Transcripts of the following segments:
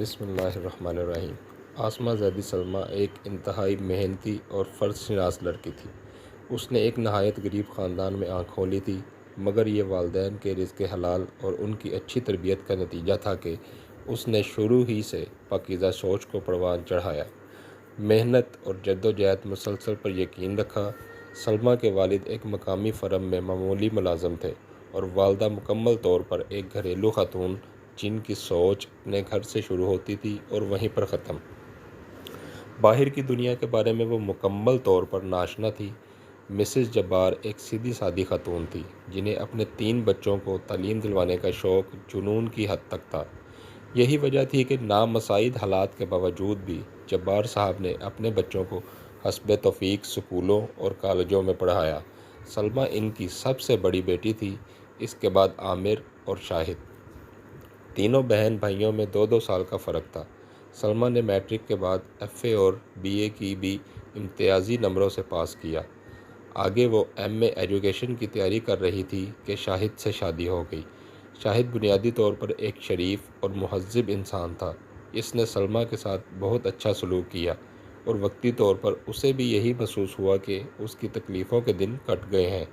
بسم اللہ الرحمن الرحیم۔ آسماء زیدی سلمیٰ ایک انتہائی محنتی اور فرض شناس لڑکی تھی۔ اس نے ایک نہایت غریب خاندان میں آنکھ کھولی تھی، مگر یہ والدین کے رزق حلال اور ان کی اچھی تربیت کا نتیجہ تھا کہ اس نے شروع ہی سے پاکیزہ سوچ کو پروان چڑھایا، محنت اور جدوجہد مسلسل پر یقین رکھا۔ سلمیٰ کے والد ایک مقامی فرم میں معمولی ملازم تھے اور والدہ مکمل طور پر ایک گھریلو خاتون، جن کی سوچ اپنے گھر سے شروع ہوتی تھی اور وہیں پر ختم۔ باہر کی دنیا کے بارے میں وہ مکمل طور پر ناآشنا تھی۔ مسز جبار ایک سیدھی سادی خاتون تھی، جنہیں اپنے 3 بچوں کو تعلیم دلوانے کا شوق جنون کی حد تک تھا۔ یہی وجہ تھی کہ نامساعد حالات کے باوجود بھی جبار صاحب نے اپنے بچوں کو حسب توفیق سکولوں اور کالجوں میں پڑھایا۔ سلمیٰ ان کی سب سے بڑی بیٹی تھی، اس کے بعد عامر اور شاہد۔ تینوں بہن بھائیوں میں 2 سال کا فرق تھا۔ سلمیٰ نے میٹرک کے بعد ایف اے اور بی اے کی بھی امتیازی نمبروں سے پاس کیا۔ آگے وہ ایم اے ایجوکیشن کی تیاری کر رہی تھی کہ شاہد سے شادی ہو گئی۔ شاہد بنیادی طور پر ایک شریف اور مہذب انسان تھا۔ اس نے سلمیٰ کے ساتھ بہت اچھا سلوک کیا اور وقتی طور پر اسے بھی یہی محسوس ہوا کہ اس کی تکلیفوں کے دن کٹ گئے ہیں،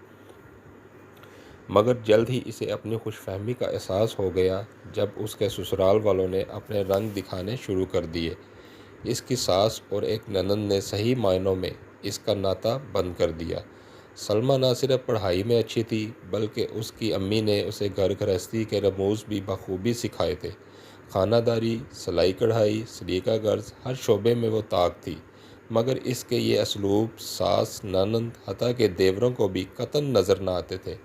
مگر جلد ہی اسے اپنی خوش فہمی کا احساس ہو گیا جب اس کے سسرال والوں نے اپنے رنگ دکھانے شروع کر دیے۔ اس کی ساس اور ایک نند نے صحیح معنوں میں اس کا ناطہ بند کر دیا۔ سلمیٰ نہ صرف پڑھائی میں اچھی تھی، بلکہ اس کی امی نے اسے گھر گھرستی کے رموز بھی بخوبی سکھائے تھے۔ خانہ داری، سلائی کڑھائی، سلیقہ غرض، ہر شعبے میں وہ طاق تھی، مگر اس کے یہ اسلوب ساس، نند، حتیٰ کہ دیوروں کو بھی قطعاً نظر نہ آتے تھے،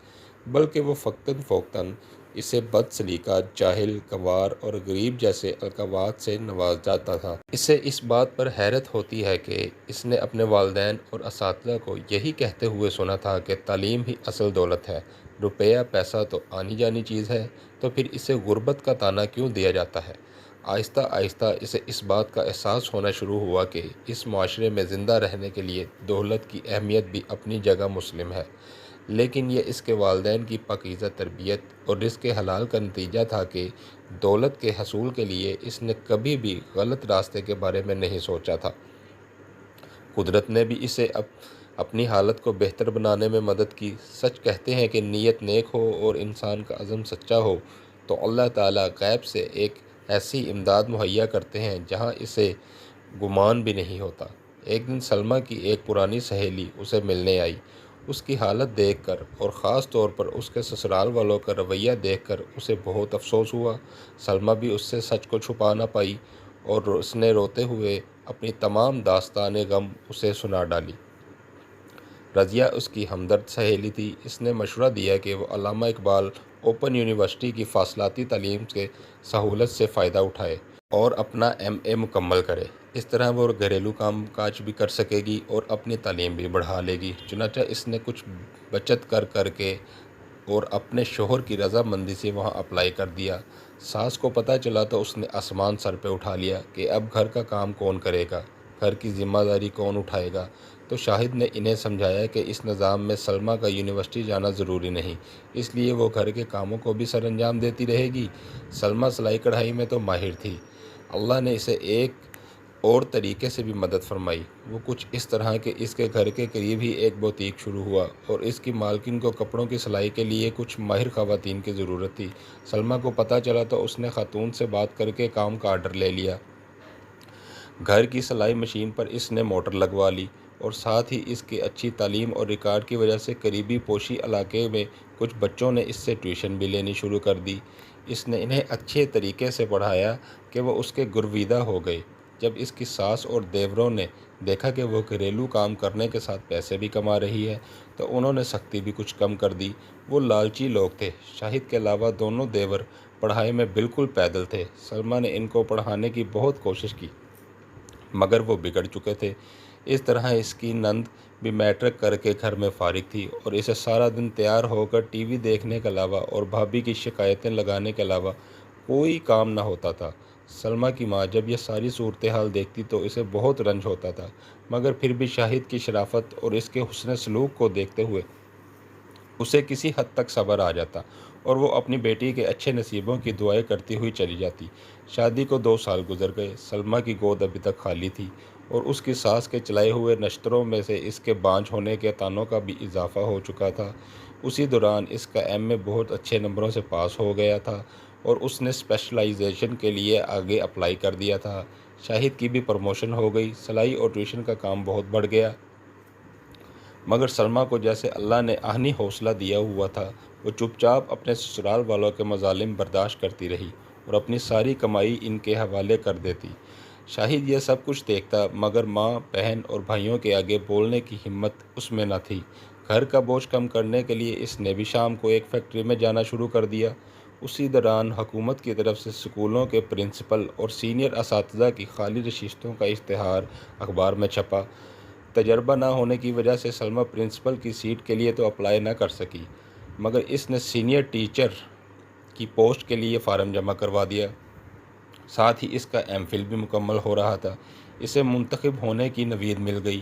بلکہ وہ فوقتاً فوقتاً اسے بد سلیقہ، جاہل، گنوار اور غریب جیسے القابات سے نواز جاتا تھا۔ اسے اس بات پر حیرت ہوتی ہے کہ اس نے اپنے والدین اور اساتذہ کو یہی کہتے ہوئے سنا تھا کہ تعلیم ہی اصل دولت ہے، روپیہ پیسہ تو آنی جانی چیز ہے، تو پھر اسے غربت کا طعنہ کیوں دیا جاتا ہے؟ آہستہ آہستہ اسے اس بات کا احساس ہونا شروع ہوا کہ اس معاشرے میں زندہ رہنے کے لیے دولت کی اہمیت بھی اپنی جگہ مسلم ہے، لیکن یہ اس کے والدین کی پاکیزہ تربیت اور رزق حلال کا نتیجہ تھا کہ دولت کے حصول کے لیے اس نے کبھی بھی غلط راستے کے بارے میں نہیں سوچا تھا۔ قدرت نے بھی اسے اپنی حالت کو بہتر بنانے میں مدد کی۔ سچ کہتے ہیں کہ نیت نیک ہو اور انسان کا عزم سچا ہو تو اللہ تعالیٰ غیب سے ایک ایسی امداد مہیا کرتے ہیں جہاں اسے گمان بھی نہیں ہوتا۔ ایک دن سلمیٰ کی ایک پرانی سہیلی اسے ملنے آئی۔ اس کی حالت دیکھ کر اور خاص طور پر اس کے سسرال والوں کا رویہ دیکھ کر اسے بہت افسوس ہوا۔ سلمیٰ بھی اس سے سچ کو چھپا نہ پائی اور اس نے روتے ہوئے اپنی تمام داستان غم اسے سنا ڈالی۔ رضیہ اس کی ہمدرد سہیلی تھی۔ اس نے مشورہ دیا کہ وہ علامہ اقبال اوپن یونیورسٹی کی فاصلاتی تعلیم کے سہولت سے فائدہ اٹھائے اور اپنا ایم اے مکمل کرے۔ اس طرح وہ گھریلو کام کاج بھی کر سکے گی اور اپنی تعلیم بھی بڑھا لے گی۔ چنانچہ اس نے کچھ بچت کر کے اور اپنے شوہر کی رضامندی سے وہاں اپلائی کر دیا۔ ساس کو پتہ چلا تو اس نے آسمان سر پہ اٹھا لیا کہ اب گھر کا کام کون کرے گا، گھر کی ذمہ داری کون اٹھائے گا۔ تو شاہد نے انہیں سمجھایا کہ اس نظام میں سلمیٰ کا یونیورسٹی جانا ضروری نہیں، اس لیے وہ گھر کے کاموں کو بھی سر انجام دیتی رہے گی۔ سلمیٰ سلائی کڑھائی میں تو ماہر تھی۔ اللہ نے اسے ایک اور طریقے سے بھی مدد فرمائی۔ وہ کچھ اس طرح کہ اس کے گھر کے قریب ہی ایک بوتیک شروع ہوا اور اس کی مالکن کو کپڑوں کی سلائی کے لیے کچھ ماہر خواتین کی ضرورت تھی۔ سلمیٰ کو پتہ چلا تو اس نے خاتون سے بات کر کے کام کا آرڈر لے لیا۔ گھر کی سلائی مشین پر اس نے موٹر لگوا لی اور ساتھ ہی اس کی اچھی تعلیم اور ریکارڈ کی وجہ سے قریبی پوشی علاقے میں کچھ بچوں نے اس سے ٹیوشن بھی لینی شروع کر دی۔ اس نے انہیں اچھے طریقے سے پڑھایا کہ وہ اس کے گرویدہ ہو گئے۔ جب اس کی ساس اور دیوروں نے دیکھا کہ وہ گھریلو کام کرنے کے ساتھ پیسے بھی کما رہی ہے تو انہوں نے سختی بھی کچھ کم کر دی۔ وہ لالچی لوگ تھے۔ شاہد کے علاوہ دونوں دیور پڑھائی میں بالکل پیدل تھے۔ سلمیٰ نے ان کو پڑھانے کی بہت کوشش کی، مگر وہ بگڑ چکے تھے۔ اس طرح اس کی نند بھی میٹرک کر کے گھر میں فارغ تھی اور اسے سارا دن تیار ہو کر ٹی وی دیکھنے کے علاوہ اور بھابھی کی شکایتیں لگانے کے علاوہ کوئی کام نہ ہوتا تھا۔ سلمیٰ کی ماں جب یہ ساری صورتحال دیکھتی تو اسے بہت رنج ہوتا تھا، مگر پھر بھی شاہد کی شرافت اور اس کے حسن سلوک کو دیکھتے ہوئے اسے کسی حد تک صبر آ جاتا اور وہ اپنی بیٹی کے اچھے نصیبوں کی دعائیں کرتی ہوئی چلی جاتی۔ شادی کو 2 سال گزر گئے۔ سلمیٰ کی گود ابھی تک خالی تھی اور اس کی ساس کے چلائے ہوئے نشتروں میں سے اس کے بانجھ ہونے کے طعنوں کا بھی اضافہ ہو چکا تھا۔ اسی دوران اس کا ایم اے بہت اچھے نمبروں سے پاس ہو گیا تھا اور اس نے اسپیشلائزیشن کے لیے آگے اپلائی کر دیا تھا۔ شاہد کی بھی پروموشن ہو گئی، سلائی اور ٹیوشن کا کام بہت بڑھ گیا۔ مگر سلمیٰ کو جیسے اللہ نے آہنی حوصلہ دیا ہوا تھا، وہ چپ چاپ اپنے سسرال والوں کے مظالم برداشت کرتی رہی اور اپنی ساری کمائی ان کے حوالے کر دیتی۔ شاہد یہ سب کچھ دیکھتا، مگر ماں، بہن اور بھائیوں کے آگے بولنے کی ہمت اس میں نہ تھی۔ گھر کا بوجھ کم کرنے کے لیے اس نے بھی شام کو ایک فیکٹری میں جانا شروع کر دیا۔ اسی دوران حکومت کی طرف سے اسکولوں کے پرنسپل اور سینئر اساتذہ کی خالی نشستوں کا اشتہار اخبار میں چھپا۔ تجربہ نہ ہونے کی وجہ سے سلمیٰ پرنسپل کی سیٹ کے لیے تو اپلائی نہ کر سکی، مگر اس نے سینئر ٹیچر کی پوسٹ کے لیے فارم جمع کروا دیا۔ ساتھ ہی اس کا ایم فل بھی مکمل ہو رہا تھا۔ اسے منتخب ہونے کی نوید مل گئی،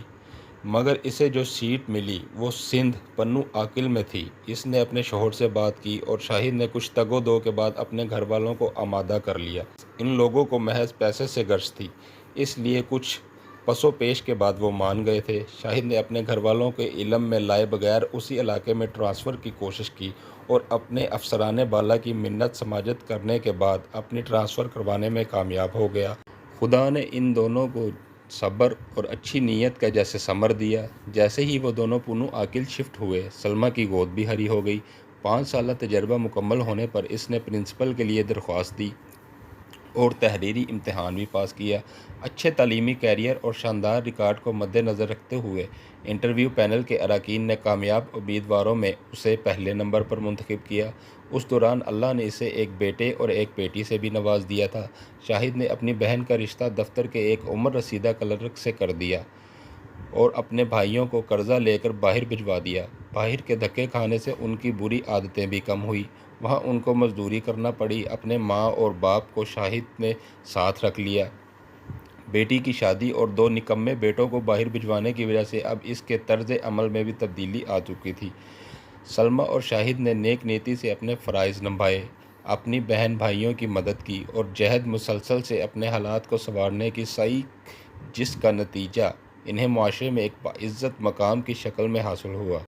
مگر اسے جو سیٹ ملی وہ سندھ پنو عاقل میں تھی۔ اس نے اپنے شوہر سے بات کی اور شاہد نے کچھ تگ و دو کے بعد اپنے گھر والوں کو آمادہ کر لیا۔ ان لوگوں کو محض پیسے سے غرض تھی، اس لیے کچھ پس و پیش کے بعد وہ مان گئے تھے۔ شاہد نے اپنے گھر والوں کے علم میں لائے بغیر اسی علاقے میں ٹرانسفر کی کوشش کی اور اپنے افسران بالا کی منت سماجت کرنے کے بعد اپنی ٹرانسفر کروانے میں کامیاب ہو گیا۔ خدا نے ان دونوں کو صبر اور اچھی نیت کا جیسے ثمر دیا۔ جیسے ہی وہ دونوں پونو عاقل شفٹ ہوئے، سلمیٰ کی گود بھی ہری ہو گئی۔ 5 سالہ تجربہ مکمل ہونے پر اس نے پرنسپل کے لیے درخواست دی اور تحریری امتحان بھی پاس کیا۔ اچھے تعلیمی کیریئر اور شاندار ریکارڈ کو مد نظر رکھتے ہوئے انٹرویو پینل کے اراکین نے کامیاب امیدواروں میں اسے پہلے نمبر پر منتخب کیا۔ اس دوران اللہ نے اسے ایک بیٹے اور ایک بیٹی سے بھی نواز دیا تھا۔ شاہد نے اپنی بہن کا رشتہ دفتر کے ایک عمر رسیدہ کلرک سے کر دیا اور اپنے بھائیوں کو قرضہ لے کر باہر بھجوا دیا۔ باہر کے دھکے کھانے سے ان کی بری عادتیں بھی کم ہوئی۔ وہاں ان کو مزدوری کرنا پڑی۔ اپنے ماں اور باپ کو شاہد نے ساتھ رکھ لیا۔ بیٹی کی شادی اور 2 نکمے بیٹوں کو باہر بھجوانے کی وجہ سے اب اس کے طرز عمل میں بھی تبدیلی آ چکی تھی۔ سلمیٰ اور شاہد نے نیک نیتی سے اپنے فرائض نبھائے، اپنی بہن بھائیوں کی مدد کی اور جہد مسلسل سے اپنے حالات کو سنوارنے کی سعی، جس کا نتیجہ انہیں معاشرے میں ایک باعزت مقام کی شکل میں حاصل ہوا۔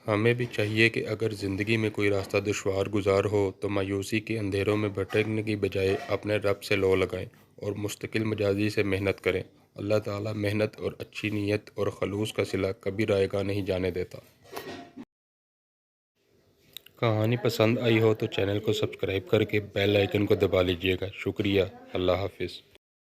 ہمیں بھی چاہیے کہ اگر زندگی میں کوئی راستہ دشوار گزار ہو تو مایوسی کے اندھیروں میں بھٹکنے کی بجائے اپنے رب سے لو لگائیں اور مستقل مزاجی سے محنت کریں۔ اللہ تعالیٰ محنت اور اچھی نیت اور خلوص کا صلہ کبھی رائگاں نہیں جانے دیتا۔ کہانی پسند آئی ہو تو چینل کو سبسکرائب کر کے بیل آئیکن کو دبا لیجیے گا۔ شکریہ۔ اللہ حافظ۔